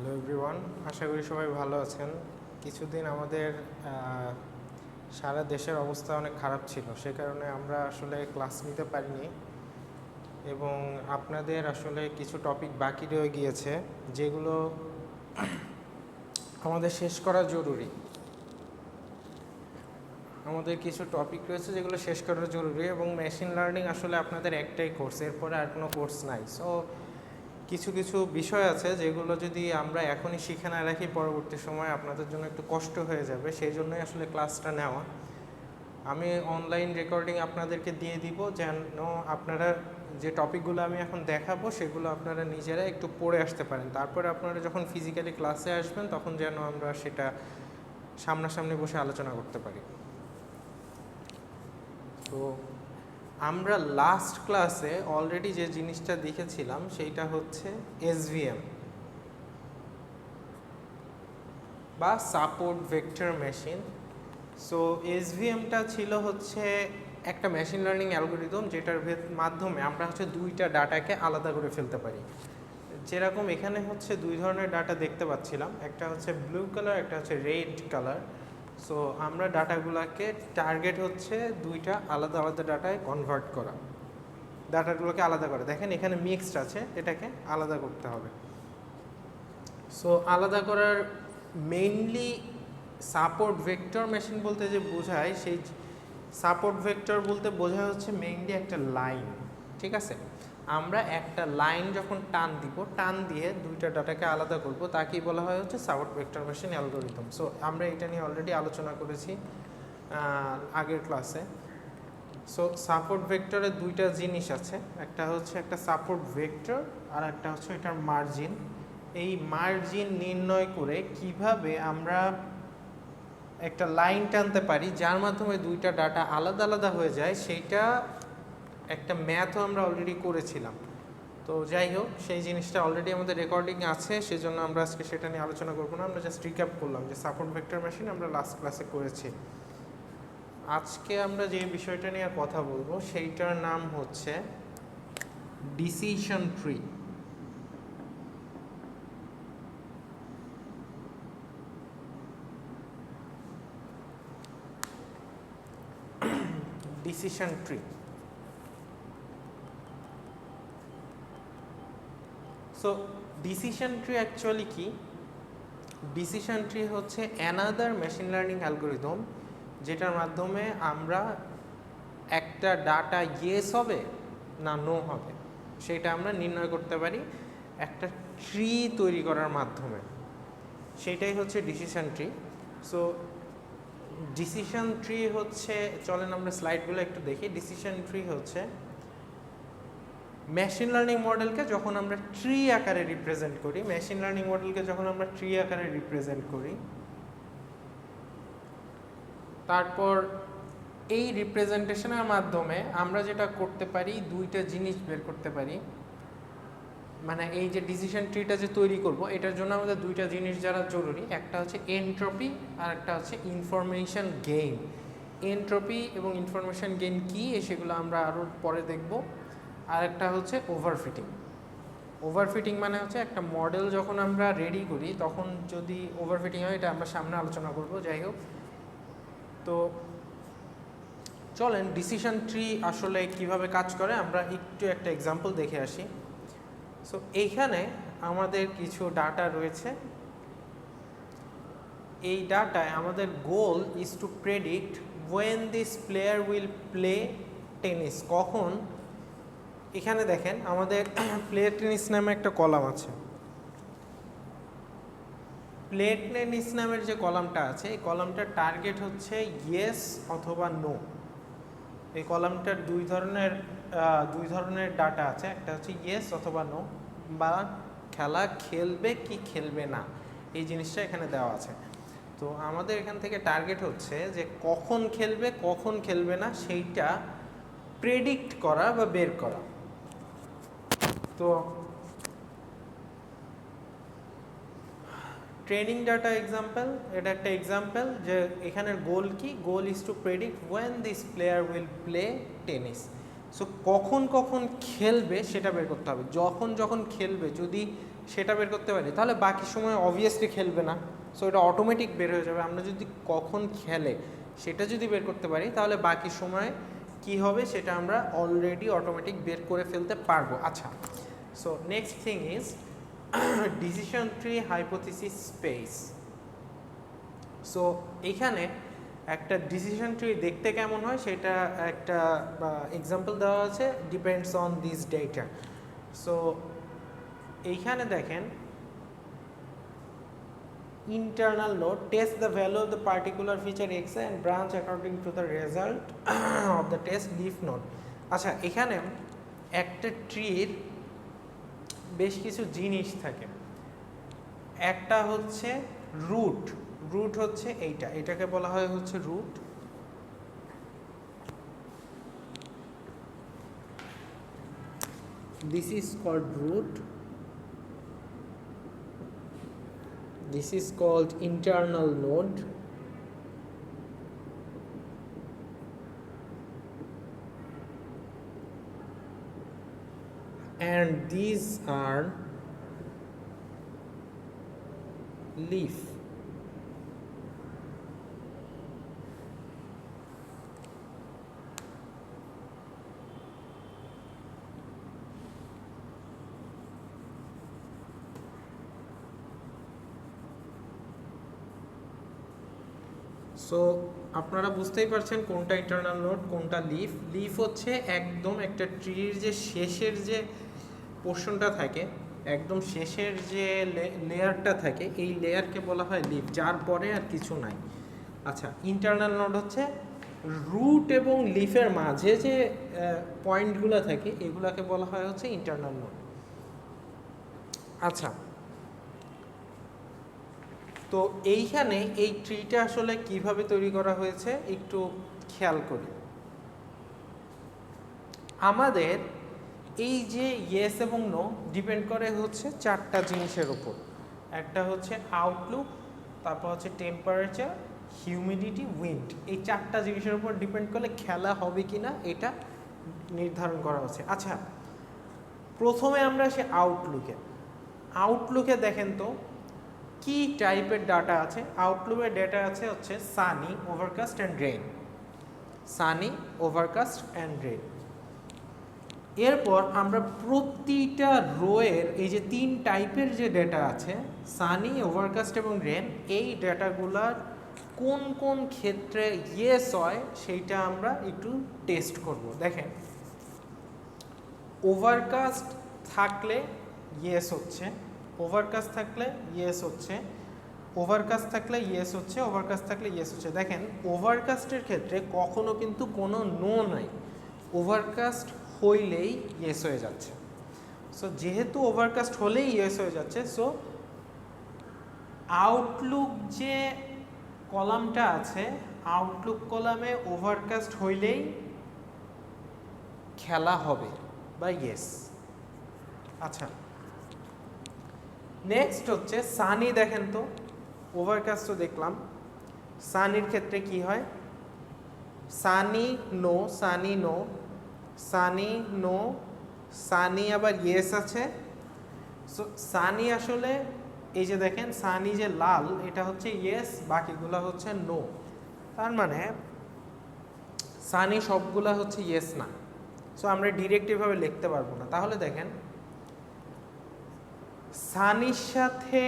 Hello everyone, আশা করি সবাই ভালো আছেন। কিছুদিন আমাদের সারা দেশের অবস্থা অনেক খারাপ ছিল, সে কারণে আমরা আসলে ক্লাস নিতে পারিনি এবং আপনাদের আসলে কিছু টপিক বাকি রয়ে গিয়েছে যেগুলো আমাদের শেষ করা জরুরি। আমাদের কিছু টপিক রয়েছে যেগুলো শেষ করা জরুরি এবং মেশিন লার্নিং আসলে আপনাদের একটাই কোর্স, এরপরে আর কোনো কোর্স নাই। সো কিছু কিছু বিষয় আছে যেগুলো যদি আমরা এখনই শিখে না রাখি পরবর্তী সময় আপনাদের জন্য একটু কষ্ট হয়ে যাবে, সেই জন্যই আসলে ক্লাসটা নেওয়া। আমি অনলাইন রেকর্ডিং আপনাদেরকে দিয়ে দিব যেন আপনারা যে টপিকগুলো আমি এখন দেখাবো সেগুলো আপনারা নিজেরা একটু পড়ে আসতে পারেন, তারপরে আপনারা যখন ফিজিক্যালি ক্লাসে আসবেন তখন যেন আমরা সেটা সামনাসামনি বসে আলোচনা করতে পারি। তো আমরা লাস্ট ক্লাসে অলরেডি যে জিনিসটা দেখেছিলাম সেইটা হচ্ছে এসভিএম বা সাপোর্ট ভেক্টর মেশিন। সো এসভিএমটা ছিল হচ্ছে একটা মেশিন লার্নিং অ্যালগোরিদম যেটার মাধ্যমে আমরা হচ্ছে দুইটা ডাটাকে আলাদা করে ফেলতে পারি। যেরকম এখানে হচ্ছে দুই ধরনের ডাটা দেখতে পাচ্ছিলাম, একটা হচ্ছে ব্লু কালার, একটা হচ্ছে রেড কালার। সো আমরা ডাটাগুলোকে টার্গেট হচ্ছে দুইটা আলাদা আলাদা ডাটায় কনভার্ট করা, ডাটাগুলোকে আলাদা করে। দেখেন এখানে মিক্সড আছে, এটাকে আলাদা করতে হবে। সো আলাদা করার মেইনলি সাপোর্ট ভেক্টর মেশিন বলতে যে বোঝায়, সেই সাপোর্ট ভেক্টর বলতে বোঝা হচ্ছে মেইনলি একটা লাইন। ঠিক আছে, আমরা একটা লাইন যখন টান দিব, টান দিয়ে দুইটা ডাটাকে আলাদা করব, তাকেই বলা হয় হচ্ছে support vector machine algorithm. So আমরা এটা নিয়ে অলরেডি আলোচনা করেছি আগের ক্লাসে। সো সাপোর্ট ভেক্টরের দুইটা জিনিস আছে, একটা হচ্ছে একটা সাপোর্ট ভেক্টর আর একটা হচ্ছে এটার মার্জিন। এই মার্জিন নির্ণয় করে কিভাবে আমরা একটা লাইন টানতে পারি যার মাধ্যমে দুইটা ডাটা আলাদা আলাদা হয়ে যায়, সেইটা একটা ম্যাথও আমরা অলরেডি করেছিলাম। তো যাই হোক, সেই জিনিসটা অলরেডি আমাদের রেকর্ডিং আছে, সেজন্য আমরা আজকে সেটা নিয়ে আলোচনা করবো না। আমরা জাস্ট রিক্যাপ করলাম যে সাপোর্ট ভেক্টর মেশিন আমরা লাস্ট ক্লাসে করেছি। আজকে আমরা যে বিষয়টা নিয়ে কথা বলবো সেইটার নাম হচ্ছে decision tree. Decision tree. So decision tree actually কি? ডিসিশন ট্রি হচ্ছে অ্যানাদার মেশিন লার্নিং অ্যালগোরিদম যেটার মাধ্যমে আমরা একটা ডাটা ইয়েস হবে না নো হবে সেটা আমরা নির্ণয় করতে পারি একটা ট্রি তৈরি করার মাধ্যমে। সেটাই হচ্ছে decision tree. So decision tree হচ্ছে, চলেন আমরা স্লাইডগুলো একটু দেখি। ডিসিশন ট্রি হচ্ছে মেশিন লার্নিং মডেলকে যখন আমরা ট্রি আকারে রিপ্রেজেন্ট করি, মেশিন লার্নিং মডেলকে যখন আমরা ট্রি আকারে রিপ্রেজেন্ট করি, তারপর এই রিপ্রেজেন্টেশনের মাধ্যমে আমরা যেটা করতে পারি, দুইটা জিনিস বের করতে পারি। মানে এই যে ডিসিশন ট্রিটা যে তৈরি করব, এটার জন্য আমাদের দুইটা জিনিস যারা জরুরি, একটা হচ্ছে এনট্রপি আর একটা হচ্ছে ইনফরমেশন গেইন। এনট্রপি এবং ইনফরমেশন গেইন কী সেগুলো আমরা আরও পরে দেখব। আর একটা হচ্ছে ওভারফিটিং। ওভারফিটিং মানে হচ্ছে একটা মডেল যখন আমরা রেডি করি তখন যদি ওভারফিটিং হয়, এটা আমরা সামনে আলোচনা করব। যাই হোক, তো চলেন ডিসিশন ট্রি আসলে কিভাবে কাজ করে আমরা একটু একটা এক্সাম্পল দেখে আসি। সো এইখানে আমাদের কিছু ডাটা রয়েছে। এই ডাটায় আমাদের goal is to predict when this player will play tennis. কখন, এখানে দেখেন আমাদের প্লে টেনিস নামে একটা কলাম আছে। প্লে টেনিস নামের যে কলামটা আছে, এই কলামটার টার্গেট হচ্ছে ইয়েস অথবা নো। এই কলামটার দুই ধরনের ডাটা আছে, একটা হচ্ছে ইয়েস অথবা নো, বা খেলা খেলবে কি খেলবে না, এই জিনিসটা এখানে দেওয়া আছে। তো আমাদের এখান থেকে টার্গেট হচ্ছে যে কখন খেলবে কখন খেলবে না সেইটা প্রেডিক্ট করা বা বের করা। তো ট্রেনিং ডাটা এক্সাম্পল, এটা একটা এক্সাম্পল যে এখানের গোল কি, goal is to predict when this player will play tennis. So কখন কখন খেলবে সেটা বের করতে হবে। যখন যখন খেলবে যদি সেটা বের করতে পারি তাহলে বাকি সময় অবভিয়াসলি খেলবে না, সো এটা অটোমেটিক বের হয়ে যাবে। আমরা যদি কখন খেলে সেটা যদি বের করতে পারি তাহলে বাকি সময় কি হবে সেটা আমরা অলরেডি অটোমেটিক বের করে ফেলতে পারবো। আচ্ছা, so next thing is decision tree hypothesis space. So এইখানে একটা ডিসিশন ট্রি দেখতে কেমন হয় সেটা একটা এক্সাম্পল দেওয়া আছে, depends on this data. So এইখানে দেখেন internal node test the value of the particular feature xi and branch according to the result of the test leaf node. আচ্ছা, এখানে একটা ট্রির বেশ কিছু জিনিস থাকে। একটা হচ্ছে রুট, রুট হচ্ছে এটাকে বলা হয় হচ্ছে root. This is called root, this is called internal node, and these are leaf. So আপনারা বুঝতেই পারছেন কোনটা ইন্টারনাল নোড কোনটা লিফ। লিফ হচ্ছে একদম একটা ট্রির যে শেষের যে পোর্শনটা থাকে, একদম শেষের যে লেয়ারটা থাকে, এই লেয়ারকে বলা হয় লিফ, যার পরে আর কিছু নাই। আচ্ছা, ইন্টারনাল নোড হচ্ছে রুট এবং লিফের মাঝে যে পয়েন্টগুলো থাকে এগুলাকে বলা হয় হচ্ছে ইন্টারনাল নোড। আচ্ছা, তো এইখানে এই ট্রিটা আসলে কিভাবে তৈরি করা হয়েছে একটু খেয়াল করি। আমাদের এই যে ইয়েস এবং নো ডিপেন্ড করে হচ্ছে চারটা জিনিসের উপর। একটা হচ্ছে আউটলুক, তারপর হচ্ছে টেম্পারেচার, হিউমিডিটি, উইন্ড। এই চারটা জিনিসের উপর ডিপেন্ড করলে খেলা হবে কি না এটা নির্ধারণ করা হচ্ছে। আচ্ছা, প্রথমে আমরা আসি আউটলুকে। আউটলুকে দেখেন তো কি টাইপের ডাটা আছে। আউটলুকের ডেটা আছে হচ্ছে Sunny, overcast and rain. Sunny, overcast and rain. এরপর আমরা প্রতিটা রোয়ের এই যে তিন টাইপের যে ডেটা আছে সানি, ওভারকাস্ট এবং রেন, এই ডেটাগুলার কোন কোন ক্ষেত্রে ইয়েস হয় সেইটা আমরা একটু টেস্ট করব। দেখেন, ওভারকাস্ট থাকলে ইয়েস হচ্ছে, ওভারকাস্ট থাকলে ইয়েস হচ্ছে, ওভারকাস্ট থাকলে ইয়েস হচ্ছে, ওভারকাস্ট থাকলে ইয়েস হচ্ছে। দেখেন, ওভারকাস্টের ক্ষেত্রে কখনো কিন্তু কোনো নো নাই, ওভারকাস্ট হইলেই ইয়েস হয়ে যাচ্ছে। সো যেহেতু ওভারকাস্ট হলেই ইয়েস হয়ে যাচ্ছে, সো আউটলুক যে কলামটা আছে, আউটলুক কলামে ওভারকাস্ট হইলেই খেলা হবে বা ইয়েস। আচ্ছা, নেক্সট হচ্ছে সানি। দেখেন তো, ওভারকাস্ট তো দেখলাম, সানির ক্ষেত্রে কি হয়? Sunny no, sunny no, sunny no, sunny আবার ইয়েস আছে। সো সানি আসলে এই যে দেখেন সানি যে লাল এটা হচ্ছে ইয়েস, বাকিগুলা হচ্ছে নো। তার মানে সানি সবগুলা হচ্ছে ইয়েস না। সো আমরা ডিরেক্টভাবে লিখতে পারবো না। তাহলে দেখেন সানির সাথে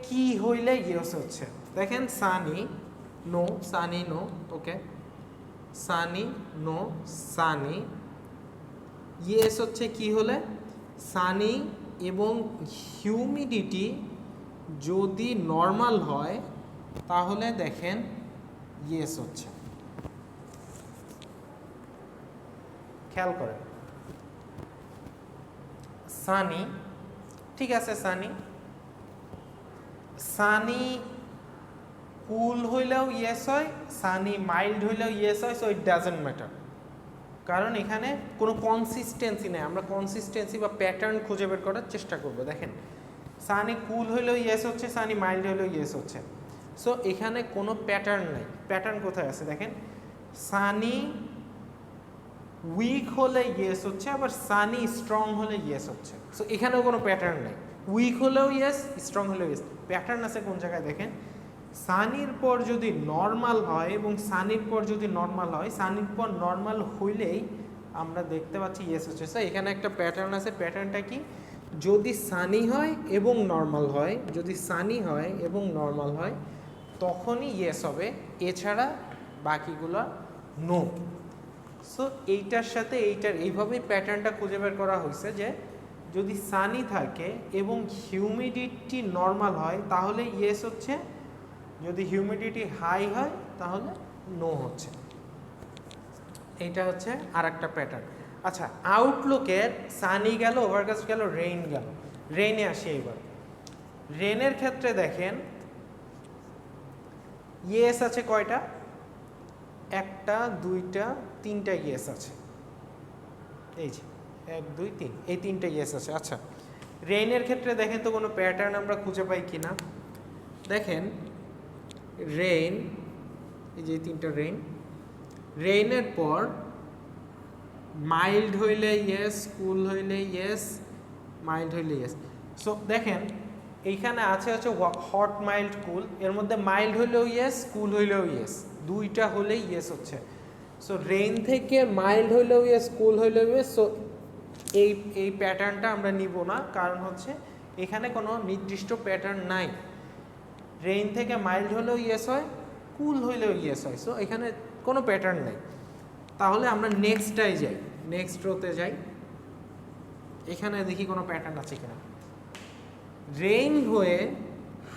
কি হইলে ইয়েস হচ্ছে। দেখেন সানি নো, সানি নো, ওকে, সানি নো, সানি ইয়েস হচ্ছে কি হলে? সানি এবং হিউমিডিটি যদি নর্মাল হয় তাহলে দেখেন ইয়েস হচ্ছে। খেয়াল করেন, সানি ঠিক আছে, সানি সানি কুল হইলেও ইয়েস হয়, সানি মাইল্ড হইলেও ইয়েস হয়। সো ইট ডাজেন্ট ম্যাটার, কারণ এখানে কোনো কনসিস্টেন্সি নেই। আমরা কনসিস্টেন্সি বা প্যাটার্ন খুঁজে বের করার চেষ্টা করব। দেখেন, সানি কুল হইলেও ইয়েস হচ্ছে, সানি মাইল্ড হইলেও ইয়েস হচ্ছে। সো এখানে কোনো প্যাটার্ন নেই। প্যাটার্ন কোথায় আছে? দেখেন, সানি উইক হলে ইয়েস হচ্ছে, আবার সানি স্ট্রং হলে ইয়েস হচ্ছে। সো এখানেও কোনো প্যাটার্ন নেই, উইক হলেও ইয়েস, স্ট্রং হলেও ইয়েস। প্যাটার্ন আছে কোন জায়গায় দেখেন, সানির পর যদি নর্মাল হয় এবং সানির পর যদি নর্মাল হয়, সানির পর নর্মাল হইলেই আমরা দেখতে পাচ্ছি ইয়েস হচ্ছে। সো এখানে একটা প্যাটার্ন আছে, প্যাটার্নটা কি, যদি সানি হয় এবং নর্মাল হয়, যদি সানি হয় এবং নর্মাল হয় তখনই ইয়েস হবে, এছাড়া বাকিগুলো নো। সো এইটার সাথে এইটার এইভাবেই প্যাটার্নটা খুঁজে বের করা হয়েছে যে যদি সানি থাকে এবং হিউমিডিটি নর্মাল হয় তাহলে ইয়েস হচ্ছে, যদি হিউমিডিটি হাই হয় তাহলে নো হচ্ছে। এইটা হচ্ছে আর একটা প্যাটার্ন। আচ্ছা, আউটলুকের সানি গেল, ওভারকাস্ট গেল, রেইন গেল। রেইনে আসি এবার। রেইনের ক্ষেত্রে দেখেন ইয়েস আছে কয়টা, একটা, দুইটা, তিনটা ইয়েস আছে। এই যে 1 2 3, এই তিনটা ইয়েস আছে। আচ্ছা, রেইনের ক্ষেত্রে দেখেন তো কোনো প্যাটার্ন আমরা খুঁজে পাই কিনা। দেখেন রেইন, এই যে তিনটা রেইন, রেইনের পর মাইল্ড হইলে ইয়েস, কুল হইলে ইয়েস, মাইল্ড হইলে ইয়েস। সো দেখেন এইখানে আছে হচ্ছে হট, মাইল্ড, কুল, এর মধ্যে মাইল্ড হইলেও ইয়েস, কুল হইলেও ইয়েস, দুইটা হলেই ইয়েস হচ্ছে। সো রেইন থেকে মাইল্ড হইলেও ইয়েস, কুল হইলেও ইয়েস। সো এই প্যাটার্নটা আমরা নিব না, কারণ হচ্ছে এখানে কোনো নির্দিষ্ট প্যাটার্ন নাই। রেইন থেকে মাইল্ড হলেও ইয়েস হয়, কুল হইলেও ইয়েস হয়। সো এখানে কোনো প্যাটার্ন নেই। তাহলে আমরা নেক্সটটাই যাই, নেক্সট রোতে যাই, এখানে দেখি কোনো প্যাটার্ন আছে কিনা। রেইন হয়ে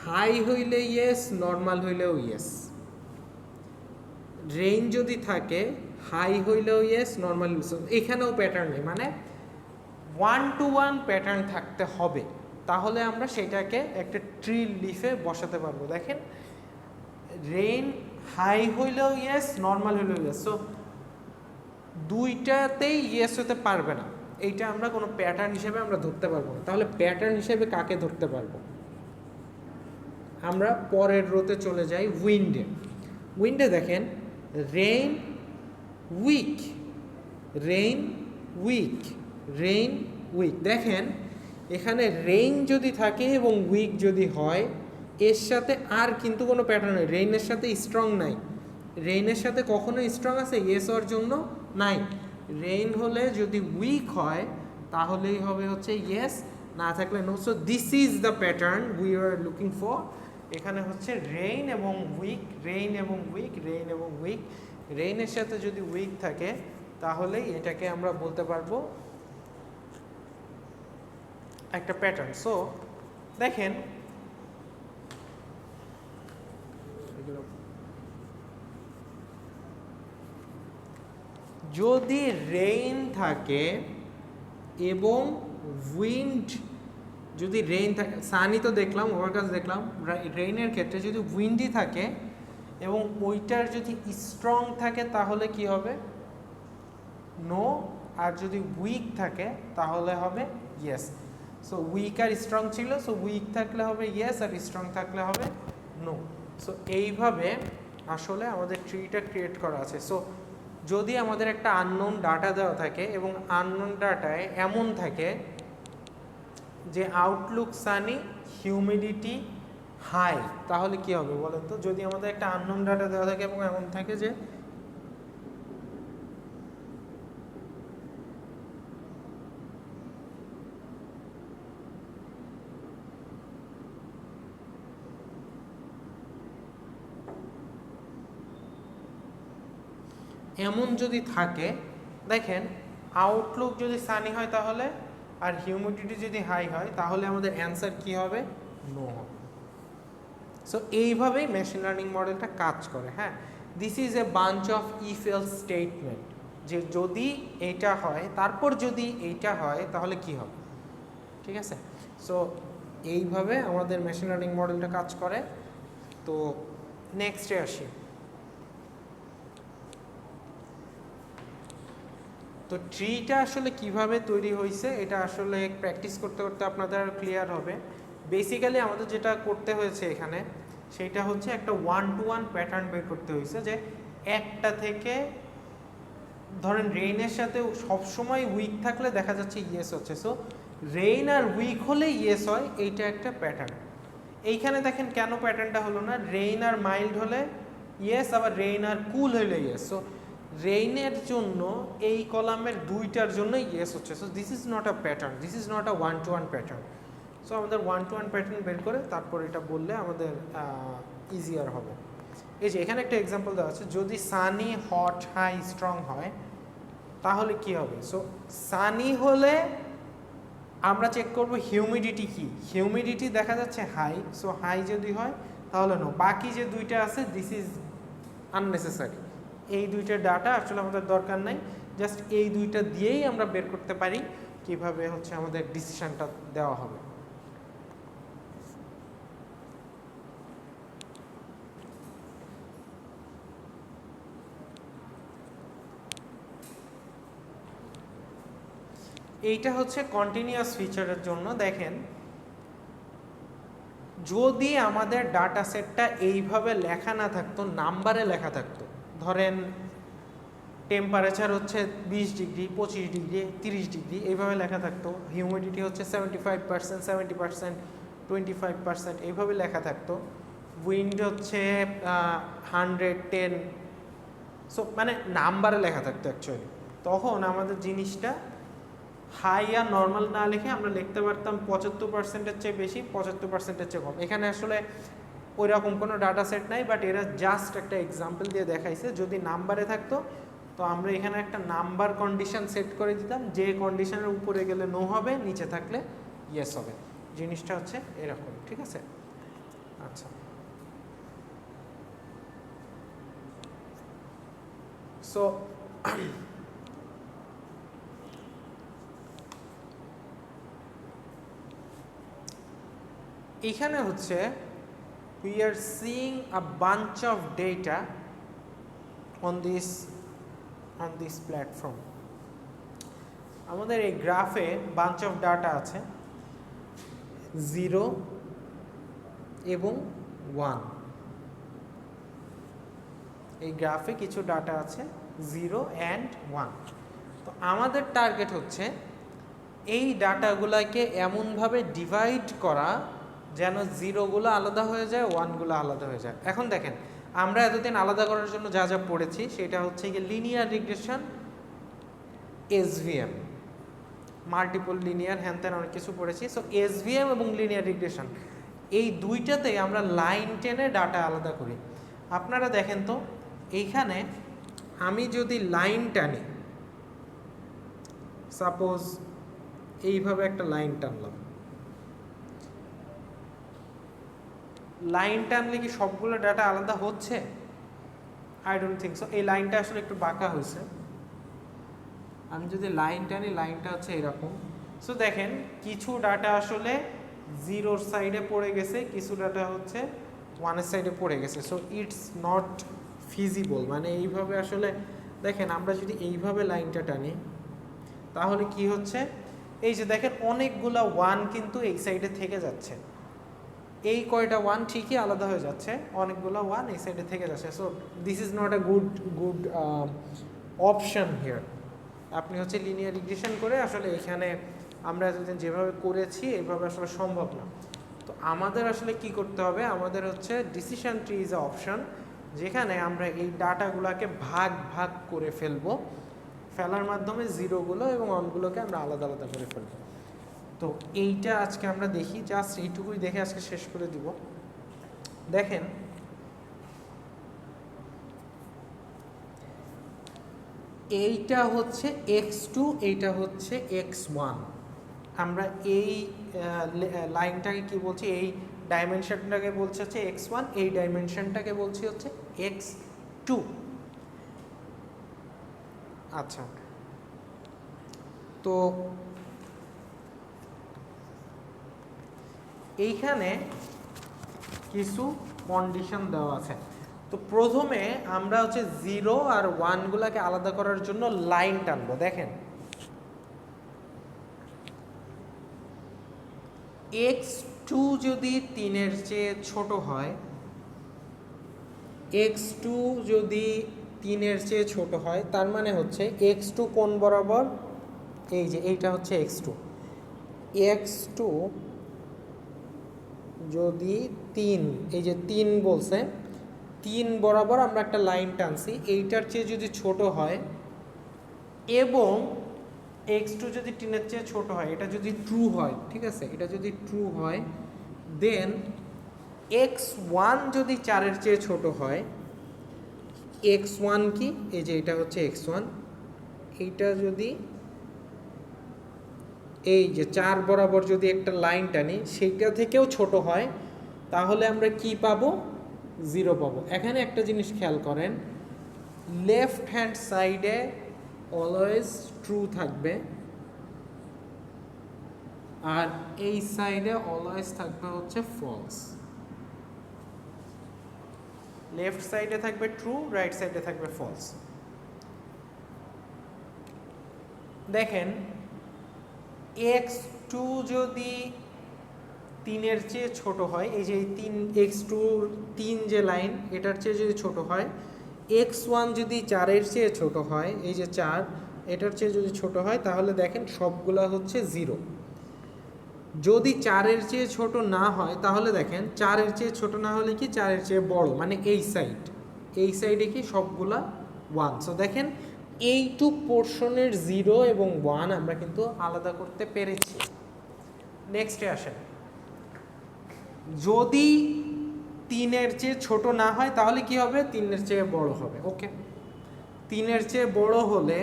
হাই হইলে ইয়েস, নর্মাল হইলেও ইয়েস। রেইন যদি থাকে হাই হইলেও ইয়েস, নর্মাল, এখানেও প্যাটার্ন নেই, মানে 1 to 1 প্যাটার্ন থাকতে হবে, তাহলে আমরা সেটাকে একটা ট্রি লিফে বসাতে পারবো। দেখেন রেইন হাই হইলেও ইয়েস, নর্মাল হইলেও ইয়েস। সো দুইটাতেই ইয়েস হতে পারবে না, এইটা আমরা কোনো প্যাটার্ন হিসেবে আমরা ধরতে পারবো না। তাহলে প্যাটার্ন হিসেবে কাকে ধরতে পারবো, আমরা পরের রোতে চলে যাই, উইন্ডে। উইন্ডে দেখেন rain weak, rain weak, rain weak. দেখেন এখানে রেইন যদি থাকে এবং উইক যদি হয়, এর সাথে আর কিন্তু কোনো প্যাটার্ন নেই। রেইনের সাথে স্ট্রং নাই, রেইনের সাথে কখনো স্ট্রং আছে ইয়েস হওয়ার জন্য নাই। রেইন হলে যদি উইক হয় তাহলেই হবে হচ্ছে ইয়েস, না থাকলে no. So this is the pattern we are looking for. এখানে হচ্ছে রেইন এবং উইক, রেইন এবং উইক, রেইন এবং উইক। রেইনের সাথে যদি উইক থাকে তাহলে এটাকে আমরা বলতে পারবো একটা প্যাটার্ন। সো দেখেন যদি রেইন থাকে এবং উইন্ড, যদি রেইন থাকে, সানি তো দেখলাম, ওভারকাস্ট দেখলাম, রেইনের ক্ষেত্রে যদি উইন্ডি থাকে এবং ওইটার যদি স্ট্রং থাকে তাহলে কি হবে, নো। আর যদি উইক থাকে তাহলে হবে ইয়েস। সো উইক আর স্ট্রং ছিল, সো উইক থাকলে হবে ইয়েস, আর স্ট্রং থাকলে হবে নো। সো এইভাবে আসলে আমাদের ট্রিটা ক্রিয়েট করা আছে। সো যদি আমাদের একটা আননোন ডাটা দেওয়া থাকে এবং আননোন ডাটায় এমন থাকে যে আউটলুক সানি, হিউমিডিটি হাই, তাহলে কি হবে বলেন তো? যদি আমাদের একটা আননোন ডাটা দেওয়া থাকে এবং এমন থাকে যে এমন যদি থাকে, দেখেন আউটলুক যদি সানি হয় তাহলে, আর হিউমিডিটি যদি হাই হয় তাহলে আমাদের অ্যান্সার কি হবে, নো হবে। সো এইভাবেই মেশিন লার্নিং মডেলটা কাজ করে। হ্যাঁ, this is a bunch of if else statement, যে যদি এইটা হয় তারপর যদি এইটা হয় তাহলে কি হবে, ঠিক আছে? সো এইভাবে আমাদের মেশিন লার্নিং মডেলটা কাজ করে। তো নেক্সটে আসি। তো ট্রিটা আসলে কিভাবে তৈরি হয়েছে এটা আসলে প্র্যাকটিস করতে করতে আপনাদের ক্লিয়ার হবে। বেসিক্যালি আমাদের যেটা করতে হয়েছে এখানে সেটা হচ্ছে একটা 1 to 1 প্যাটার্ন বের করতে হয়েছে, যে একটা থেকে ধরেন রেইনের সাথে সবসময় উইক থাকলে দেখা যাচ্ছে ইয়েস হচ্ছে। সো রেইন আর উইক হলে ইয়েস হয়, এইটা একটা প্যাটার্ন। এইখানে দেখেন কেন প্যাটার্নটা হলো না, রেইন আর মাইল্ড হলে ইয়েস, আবার রেইন আর কুল হলে ইয়েস। সো রেইনের জন্য এই কলামের দুইটার জন্য ইয়েস হচ্ছে। So this is not a pattern, this is not a one two one pattern. So আমাদের ওয়ান টু ওয়ান প্যাটার্ন বের করে তারপর এটা বললে আমাদের ইজিয়ার হবে। এই যে এখানে একটা এক্সাম্পল দেওয়া আছে, যদি সানি, হট, হাই, স্ট্রং হয় তাহলে কি হবে। সো সানি হলে আমরা চেক করব হিউমিডিটি কি, হিউমিডিটি দেখা যাচ্ছে হাই। সো হাই যদি হয় তাহলে নো। বাকি যে দুইটা আছে দিস ইজ আননেসেসারি, এই দুইটা ডাটা আসলে আমাদের দরকার নাই। জাস্ট এই দুইটা দিয়েই আমরা বের করতে পারি কিভাবে হচ্ছে আমাদের ডিসিশনটা দেওয়া হবে। এইটা হচ্ছে কন্টিনিউয়াস ফিচারের জন্য। দেখেন যদি আমাদের ডাটা সেটটা এইভাবে লেখা না থাকতো, নাম্বারে লেখা থাকতো, ধরেন টেম্পারেচার হচ্ছে 20 ডিগ্রি, 25 ডিগ্রি, 30 ডিগ্রি এইভাবে লেখা থাকতো, হিউমিডিটি হচ্ছে 75%, 70%, 25% এইভাবে লেখা থাকতো, উইন্ড হচ্ছে 110, সো মানে নাম্বারে লেখা থাকতো অ্যাকচুয়ালি, তখন আমাদের জিনিসটা হাই আর নর্মাল না লিখে আমরা লিখতে পারতাম 75%-এর চেয়ে বেশি, 75%-এর চেয়ে কম। এখানে আসলে ওই রকম কোনো ডাটা সেট নাই, বাট এরা জাস্ট একটা এক্সাম্পল দিয়ে দেখাইছে। যদি নাম্বারে থাকতো তো আমরা এখানে একটা নাম্বার কন্ডিশন সেট করে দিতাম, যে কন্ডিশনের উপরে গেলে নো হবে, নিচে থাকলে ইয়েস হবে। জিনিসটা হচ্ছে এরকম, ঠিক আছে? আচ্ছা, সো এখানে হচ্ছে we are seeing a bunch of data on this platform. আমাদের এই গ্রাফে বাঞ্চ অফ ডাটা আছে 0 এবং 1। এই গ্রাফে কিছু ডাটা আছে 0 অ্যান্ড 1। তো আমাদের টার্গেট হচ্ছে এই ডাটাগুলোকে এমনভাবে ডিভাইড করা যেন 0গুলো আলাদা হয়ে যায়, 1গুলো আলাদা হয়ে যায়। এখন দেখেন আমরা এতদিন আলাদা করার জন্য যা যা পড়েছি সেটা হচ্ছে কি লিনিয়ার রিগ্রেশন, এসভিএম, মাল্টিপল লিনিয়ার, হ্যান ত্যান অনেক কিছু পড়েছি। সো এসভিএম এবং লিনিয়ার রিগ্রেশন এই দুইটাতেই আমরা লাইন টেনে ডাটা আলাদা করি। আপনারা দেখেন তো এইখানে আমি যদি লাইন টানি, সাপোজ এইভাবে একটা লাইন টানলাম, লাইন টানলে কি সবগুলো ডাটা আলাদা হচ্ছে? I don't think so. এই লাইনটা আসলে একটু বাঁকা হয়েছে। আমি যদি লাইন টানি, লাইনটা হচ্ছে এরকম। সো দেখেন কিছু ডাটা আসলে 0-র সাইডে পড়ে গেছে, কিছু ডাটা হচ্ছে 1-এর সাইডে পড়ে গেছে। So it's not feasible. মানে এইভাবে আসলে দেখেন আমরা যদি এইভাবে লাইনটা টানি তাহলে কি হচ্ছে, এই যে দেখেন অনেকগুলা 1 কিন্তু এই সাইডে থেকে যাচ্ছে, এই কয়টা 1 ঠিকই আলাদা হয়ে যাচ্ছে, অনেকগুলো 1 এই সাইডে থেকে যাচ্ছে। So this is not a good option here. আপনি হচ্ছে লিনিয়ার রিগ্রেশন করে আসলে এখানে আমরা এতদিন যেভাবে করেছি এইভাবে আসলে সম্ভব না। তো আমাদের আসলে কি করতে হবে, আমাদের হচ্ছে decision tree is a option, যেখানে আমরা এই ডাটাগুলোকে ভাগ ভাগ করে ফেলবো, ফেলার মাধ্যমে 0গুলো এবং 1গুলোকে আমরা আলাদা আলাদা করে ফেলবো। তো এইটা আজকে আমরা দেখি, জাস্ট এইটুকুই দেখে আজকে শেষ করে দিব। দেখেন এইটা হচ্ছে x2, এইটা হচ্ছে x1। আমরা এই লাইনটাকে কি বলছি, এই ডাইমেনশনটাকে বলছি হচ্ছে x1, এই ডাইমেনশনটাকে বলছি হচ্ছে x2। আচ্ছা, তো এইখানে কিছু কন্ডিশন দেওয়া আছে। তো প্রথমে আমরা হচ্ছে 0 আর 1গুলোকে আলাদা করার জন্য লাইন টানবো। দেখেন x2 যদি 3-এর চেয়ে ছোট হয়, x2 যদি 3-এর চেয়ে ছোট হয়, তার মানে হচ্ছে x2 কোণ বরাবর, এই যে এইটা হচ্ছে x2, x2 যদি 3, এই যে 3 বলছে, 3 বরাবর আমরা একটা লাইন টানছি, এইটার চেয়ে যদি ছোট হয় এবং x2 যদি 3-এর চেয়ে ছোট হয়, এটা যদি ট্রু হয়, ঠিক আছে, এটা যদি ট্রু হয়, দেন x1 যদি 4-এর চেয়ে ছোট হয়, x1 কি, এই যে এটা হচ্ছে x1, এইটা যদি এই যে 4 বরাবর যদি একটা লাইন টানি সেইটা থেকেও ছোট হয়, তাহলে আমরা কি পাবো? 0 পাবো। এখানে একটা জিনিস খেয়াল করেন, লেফট হ্যান্ড সাইডে অলওয়েজ ট্রু থাকবে আর এই সাইডে অলওয়েজ থাকবে হচ্ছে ফলস। লেফট সাইডে থাকবে ট্রু, রাইট সাইডে থাকবে ফলস। দেখেন x2 যদি 3-এর চেয়ে ছোট হয়, এই যে 3 x2 3 যে লাইন, এটার চেয়ে যদি ছোট হয়, x1 যদি 4-এর চেয়ে ছোট হয়, এই যে 4, এটার চেয়ে যদি ছোট হয়, তাহলে দেখেন সবগুলা হচ্ছে 0। যদি 4-এর চেয়ে ছোট না হয়, তাহলে দেখেন 4-এর চেয়ে ছোট না হলে কি 4-এর চেয়ে বড়, মানে এই সাইডে কি সবগুলা 1। সো দেখেন এইটুক পোর্শনের 0 এবং 1 আমরা কিন্তু আলাদা করতে পেরেছি। নেক্সটে আসেন, যদি 3-এর চেয়ে ছোট না হয় তাহলে কি হবে? 3-এর চেয়ে বড় হবে। ওকে, 3-এর চেয়ে বড় হলে,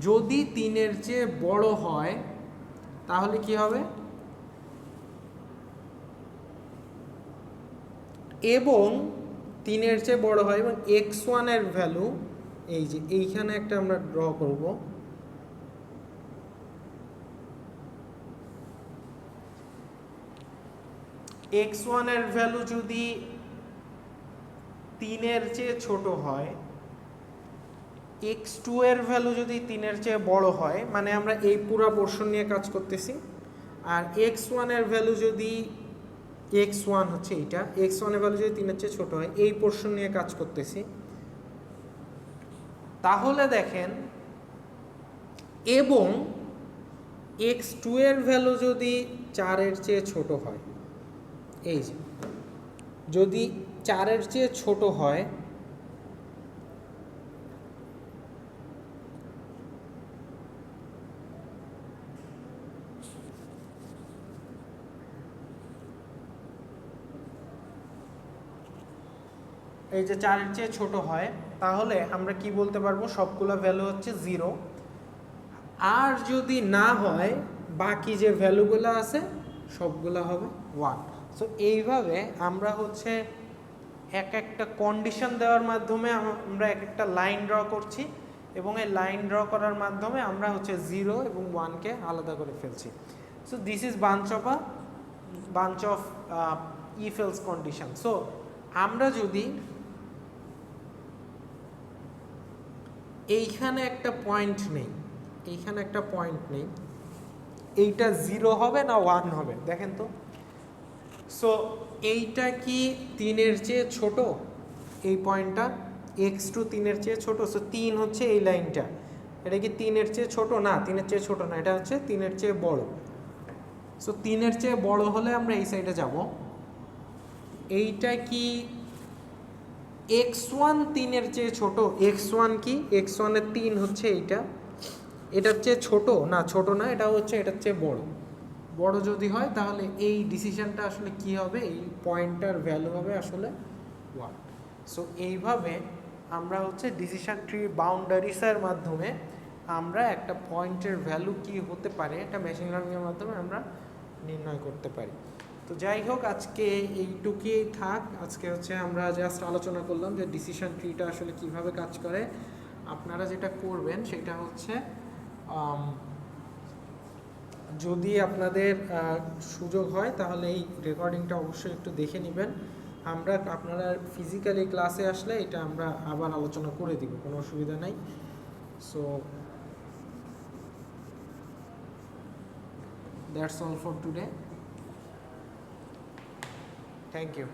যদি 3-এর চেয়ে বড় হয় তাহলে কি হবে? এবং 3-এর চেয়ে বড় হয় এবং x1 এর ভ্যালু, এই যে এইখানে একটা আমরা ড্র করব, x1 এর ভ্যালু যদি 3-এর চেয়ে ছোট হয়, x2 এর ভ্যালু যদি 3-এর চেয়ে বড় হয়, মানে আমরা এই পুরো পোর্শন নিয়ে কাজ করতেছি, আর x1 এর ভ্যালু যদি, x1 হচ্ছে এইটা, x1 এর ভ্যালু যদি 3-এর চেয়ে ছোট হয়, এই পোর্শন নিয়ে কাজ করতেছি, তাহলে দেখেন, এবং x2 এর ভ্যালু যদি 4-এর চেয়ে ছোট হয়, এই যে যদি 4-এর চেয়ে ছোট হয়, এই যে 4-এর চেয়ে ছোট হয়, তাহলে আমরা কি বলতে পারবো? সবগুলো ভ্যালু হচ্ছে 0। আর যদি না হয়, বাকি যে ভ্যালুগুলো আছে সবগুলো হবে 1। সো এইভাবে আমরা হচ্ছে এক একটা কন্ডিশন দেওয়ার মাধ্যমে আমরা এক একটা লাইন ড্র করছি, এবং এই লাইন ড্র করার মাধ্যমে আমরা হচ্ছে 0 এবং 1-কে আলাদা করে ফেলছি। So this is bunch of if else condition. So আমরা যদি এইখানে একটা পয়েন্ট নেই, এইটা 0 হবে না 1 হবে? দেখেন তো। সো এইটা কি 3-এর চেয়ে ছোট? এই পয়েন্টটা x2 3-এর চেয়ে ছোট। সো 3 হচ্ছে এই লাইনটা, এটা কি 3-এর চেয়ে ছোট? না, 3-এর চেয়ে ছোট না, এটা হচ্ছে 3-এর চেয়ে বড়। সো 3-এর চেয়ে বড় হলে আমরা এই সাইডে যাব। এইটা কি x1 3-এর চেয়ে ছোট? x1 কি? x1 এর 3 হচ্ছে এইটা, এটার চেয়ে ছোট? না, ছোট না, এটা হচ্ছে এটার চেয়ে বড়। বড় যদি হয় তাহলে এই ডিসিশনটা আসলে কি হবে? এই পয়েন্টটার ভ্যালু হবে আসলে 1। সো এইভাবে আমরা হচ্ছে ডিসিশন ট্রি বাউন্ডারিসের মাধ্যমে আমরা একটা পয়েন্টের ভ্যালু কি হতে পারে এটা মেশিন লার্নিংয়ের মাধ্যমে আমরা নির্ণয় করতে পারি। তো যাই হোক, আজকে এইটুকুই থাক। আজকে হচ্ছে আমরা জাস্ট আলোচনা করলাম যে ডিসিশন ট্রিটা আসলে কিভাবে কাজ করে। আপনারা যেটা করবেন সেটা হচ্ছে, যদি আপনাদের সুযোগ হয় তাহলে এই রেকর্ডিংটা অবশ্যই একটু দেখে নেবেন। আপনারা ফিজিক্যালি ক্লাসে আসলে এটা আমরা আবার আলোচনা করে দিব, কোনো অসুবিধা নাই। So that's all for today. Thank you.